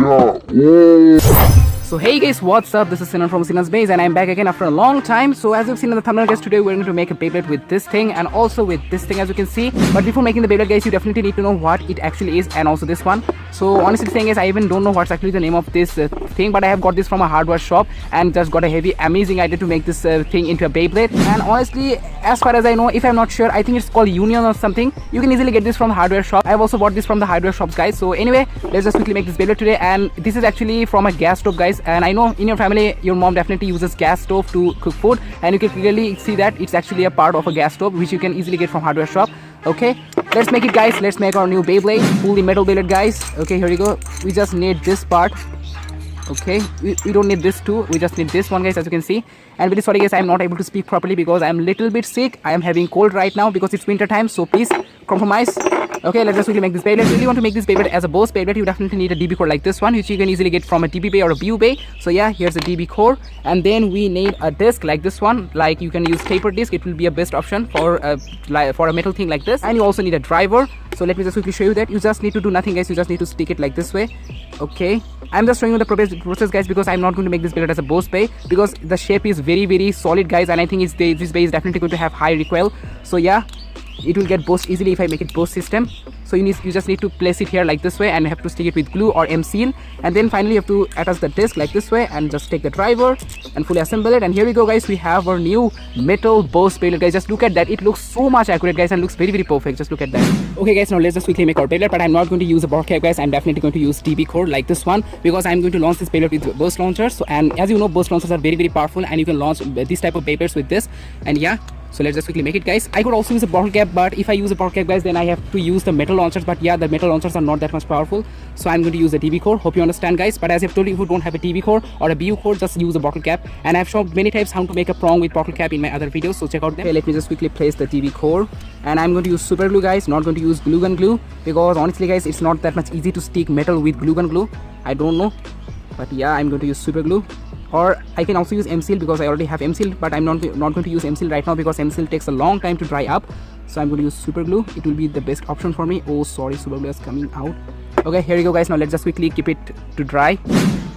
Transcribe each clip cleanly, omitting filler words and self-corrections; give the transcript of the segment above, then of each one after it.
So hey guys, what's up? This is Sinan from Sinan's Base and I'm back again after a long time. So as you've seen in the thumbnail guys, today we're going to make a Beyblade with this thing and also with this thing as you can see. But before making the Beyblade guys, you definitely need to know what it actually is and also this one. So honestly saying guys, I even don't know what's actually the name of this thing, but I have got this from a hardware shop and just got a heavy amazing idea to make this thing into a Beyblade. And honestly, as far as I know, if I'm not sure, I think it's called Union or something. You can easily get this from the hardware shop. I've also bought this from the hardware shops guys. So anyway, let's just quickly make this Beyblade today. And this is actually from a gas stove guys, and I know in your family your mom definitely uses gas stove to cook food, and you can clearly see that it's actually a part of a gas stove which you can easily get from hardware shop. Okay, let's make it guys. Let's make our new Beyblade, fully metal Beyblade guys. Okay, here we go. We just need this part. Okay, we don't need this too, we just need this one guys, as you can see. And really sorry guys, I'm not able to speak properly because I'm a little bit sick. I am having cold right now because it's winter time, so please compromise. Okay, let's just really make this Beyblade. If you really want to make this Beyblade as a boss Beyblade, you definitely need a DB core like this one, which you can easily get from a DB bay or a BU bay. So yeah, here's a DB core, and then we need a disc like this one. Like you can use taper disc, it will be a best option for a metal thing like this. And you also need a driver. So let me just quickly show you that. You just need to do nothing guys, you just need to stick it like this way. Okay, I'm just showing you the process guys because I'm not going to make this Beyblade as a boss bay because the shape is very solid guys, and I think this bay is definitely going to have high recoil. So yeah, it will get bossed easily if I make it boss system. So you just need to place it here like this way, and you have to stick it with glue or M-seal, and then finally you have to attach the disc like this way and just take the driver and fully assemble it. And here we go guys, we have our new metal boss Beyblade guys. Just look at that, it looks so much accurate guys and looks very perfect. Just look at that. Okay guys, now let's just quickly make our Beyblade, but I'm not going to use a board cap guys. I'm definitely going to use DB core like this one because I'm going to launch this Beyblade with burst launchers. So, and as you know, burst launchers are very powerful, and you can launch this type of Beyblades with this. And yeah, so let's just quickly make it guys. I could also use a bottle cap, but if I use a bottle cap guys, then I have to use the metal launchers. But yeah, the metal launchers are not that much powerful, so I'm going to use a DB core. Hope you understand guys. But as I've told you, if you don't have a DB core or a BU core, just use a bottle cap. And I've shown many times how to make a prong with bottle cap in my other videos, so check out them. Okay, let me just quickly place the DB core, and I'm going to use super glue guys, not going to use glue gun glue, because honestly guys, it's not that much easy to stick metal with glue gun glue. I don't know, but yeah, I'm going to use super glue. Or I can also use M-seal because I already have M-seal, but I'm not going to use M-seal right now because M-seal takes a long time to dry up. So I'm going to use super glue. It will be the best option for me. Oh sorry, super glue is coming out. Okay, here you go guys. Now let's just quickly keep it to dry.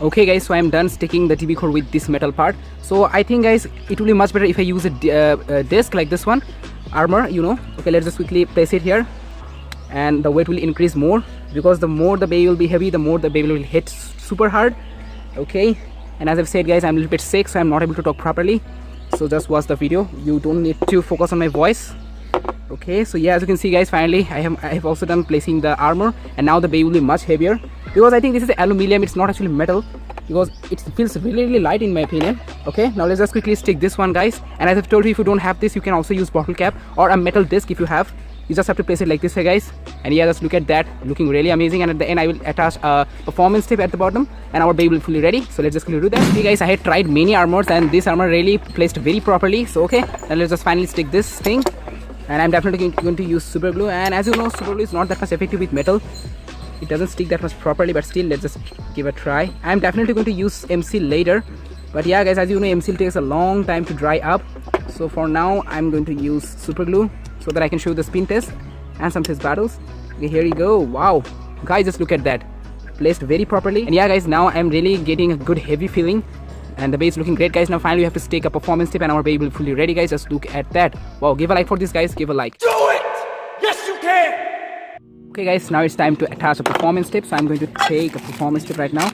Okay guys, so I'm done sticking the DB core with this metal part. So I think guys, it will be much better if I use a disc like this one, armor, you know. Okay, let's just quickly place it here, and the weight will increase more because the more the bay will be heavy, the more the bay will hit super hard. Okay, and as I've said guys, I'm a little bit sick, so I'm not able to talk properly, so just watch the video. You don't need to focus on my voice. Okay, so yeah, as you can see guys, finally I have also done placing the armor, and now the bay will be much heavier because I think this is aluminum, it's not actually metal, because it feels really light in my opinion. Okay, now let's just quickly stick this one guys. And as I've told you, if you don't have this, you can also use bottle cap or a metal disc. If you have, you just have to place it like this way guys. And yeah, just look at that, looking really amazing. And at the end I will attach a performance tip at the bottom, and our Beyblade will be fully ready. So let's just quickly do that. Okay guys, I had tried many armors, and this armor really placed very properly. So okay, now let's just finally stick this thing, and I'm definitely going to use super glue. And as you know, super glue is not that much effective with metal, it doesn't stick that much properly, but still let's just give a try. I'm definitely going to use M-seal later, but yeah guys, as you know, M-seal takes a long time to dry up. So for now I'm going to use super glue so that I can show you the spin test and some test battles. Okay, here you go. Wow guys, just look at that, placed very properly. And yeah guys, now I'm really getting a good heavy feeling, and the base looking great guys. Now finally we have to stick a performance tip, and our Beyblade will be fully ready guys. Just look at that. Wow, give a like for this guys, give a like. Do it! Yes you can! Okay guys, now it's time to attach a performance tip. So I'm going to take a performance tip right now,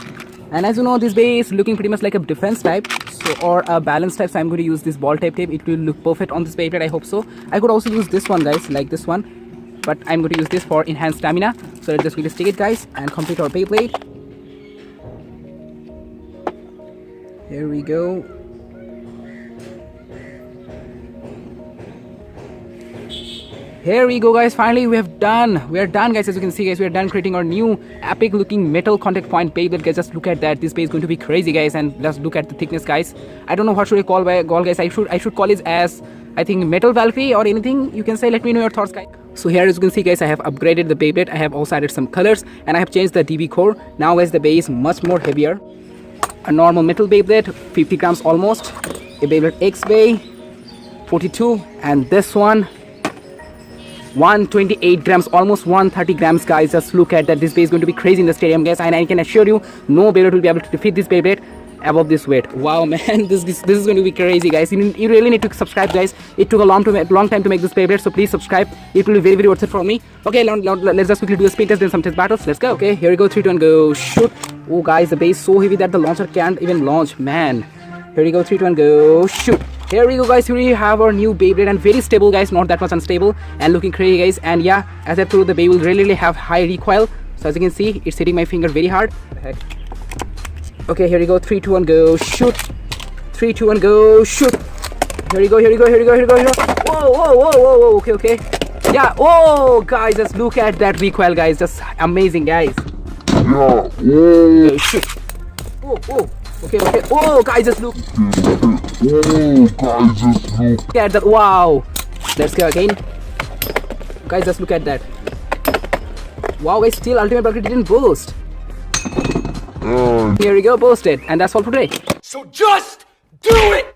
and as you know, this bay is looking pretty much like a defense type, so or a balance type, so I'm going to use this ball type tape. It will look perfect on this Beyblade, I hope so. I could also use this one guys, like this one, but I'm going to use this for enhanced stamina. So let's just really stick it guys and complete our Beyblade. Here we go. Here we go guys, finally we are done guys. As you can see guys, we are done creating our new epic looking metal contact point Beyblade guys. Just look at that, this bay is going to be crazy guys. And let's look at the thickness guys. I don't know what should I call guys. I should call it as, I think, metal Valkyrie or anything you can say. Let me know your thoughts guys. So here as you can see guys, I have upgraded the Beyblade. I have also added some colors, and I have changed the DB core. Now guys, the bay is much more heavier. A normal metal Beyblade, 50 grams almost. A Beyblade X bay, 42, and this one 128 grams, almost 130 grams, guys. Just look at that. This Beyblade is going to be crazy in the stadium, guys, and I can assure you, no Beyblade will be able to defeat this Beyblade above this weight. Wow, man, this is going to be crazy, guys. You really need to subscribe, guys. It took a long time to make this Beyblade, so please subscribe. It will be very worth it for me. Okay, let's just quickly do a spin test, then some test battles. Let's go. Okay, here we go. 3, 2, 1, go. Shoot. Oh, guys, the base is so heavy that the launcher can't even launch, man. Here we go. 3, 2, 1, go. Shoot. Here we go, guys. Here we have our new Beyblade, and very stable, guys, not that much unstable, and looking crazy, guys. And yeah, as I told, the Beyblade will really have high recoil. So as you can see, it's hitting my finger very hard. Heck. Okay, here we go. 3, 2, 1, go. Shoot. 3, 2, 1, go. Shoot. Here we go. Whoa. Okay. Yeah. Oh, guys, just look at that recoil, guys. Just amazing, guys. Yeah. Go, shoot. Oh. Okay. Oh, guys, just look. Look at that. Wow. Let's go again. Guys, just look at that. Wow, guys, still ultimate bucket didn't boost. Here we go, boosted. And that's all for today. So just do it!